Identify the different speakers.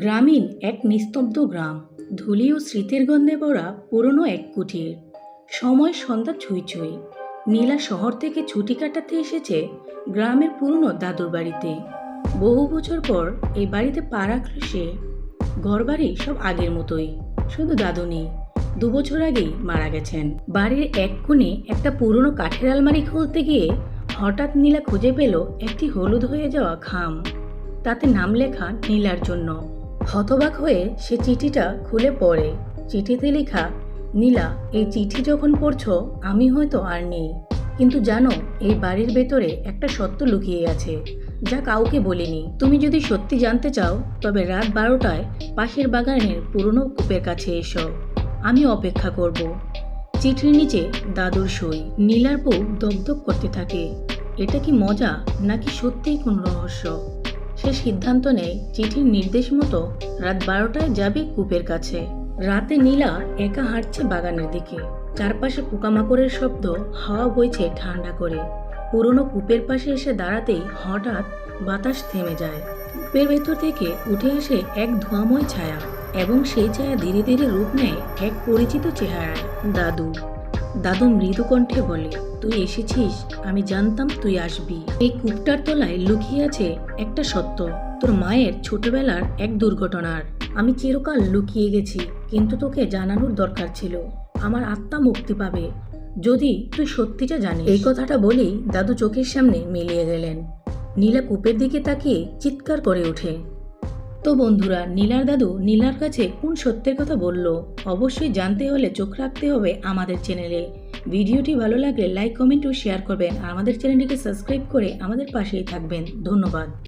Speaker 1: গ্রামীণ এক নিস্তব্ধ গ্রাম, ধুলি ও স্মৃতির গন্ধে ভরা পুরনো এক কুঠির। সময় সন্ধ্যা ছুঁই ছুঁই। নীলা শহর থেকে ছুটি কাটাতে এসেছে গ্রামের পুরনো দাদুর বাড়িতে। বহু বছর পর এই বাড়িতে পা রাখল সে। ঘরবাড়ি সব আগের মতোই, শুধু দাদু নেই। 2 বছর আগেই মারা গেছেন। বাড়ির এক কোণে একটা পুরনো কাঠের আলমারি খুলতে গিয়ে হঠাৎ নীলা খুঁজে পেল একটি হলুদ হয়ে যাওয়া খাম। তাতে নাম লেখা নীলার জন্য। হতবাক হয়ে সে চিঠিটা খুলে পড়ে। চিঠিতে লেখা, নীলা, এই চিঠি যখন পড়ছো আমি হয়তো আর নেই, কিন্তু জানো এই বাড়ির ভেতরে একটা সত্য লুকিয়ে আছে যা কাউকে বলিনি। তুমি যদি সত্যি জানতে চাও তবে রাত 12টায় পাশের বাগানের পুরনো কূপের কাছে এসো। আমি অপেক্ষা করব। চিঠির নিচে দাদুর সই। নীলার বুক দগদগ করতে থাকে। এটা কি মজা নাকি সত্যিই কোনো রহস্য? সে সিদ্ধান্ত নেয় চিঠির নির্দেশ মতো রাত 12টায় যাবে কূপের কাছে। রাতে নীলা একা হাঁটছে বাগানের দিকে। চারপাশে পোকামাকড়ের শব্দ, হাওয়া বইছে ঠান্ডা করে। পুরনো কূপের পাশে এসে দাঁড়াতেই হঠাৎ বাতাস থেমে যায়। কূপের ভেতর থেকে উঠে আসে এক ধোঁয়াময় ছায়া, এবং সেই ছায়া ধীরে ধীরে রূপ নেয় এক পরিচিত চেহারায়। দাদু। দাদু মৃদু কণ্ঠে বলে, তুই এসেছিস, আমি জানতাম তুই আসবি। এই কূপটার তলায় লুকিয়ে আছে একটা সত্য, তোর মায়ের ছোটবেলার এক দুর্ঘটনার। আমি চিরকাল লুকিয়ে গেছি, কিন্তু তোকে জানানোর দরকার ছিল। আমার আত্মা মুক্তি পাবে যদি তুই সত্যিটা জানিস। এই কথাটা বলেই দাদু চোখের সামনে মিলিয়ে গেলেন। নীলা কূপের দিকে তাকিয়ে চিৎকার করে ওঠে। তো বন্ধুরা, নীলার দাদু নীলার কাছে কোন সত্যের কথা বলল অবশ্যই জানতে হলে চোখ রাখতে হবে আমাদের চ্যানেলে। ভিডিওটি ভালো লাগলে লাইক, কমেন্ট ও শেয়ার করবেন। আর আমাদের চ্যানেলটিকে সাবস্ক্রাইব করে আমাদের পাশেই থাকবেন। ধন্যবাদ।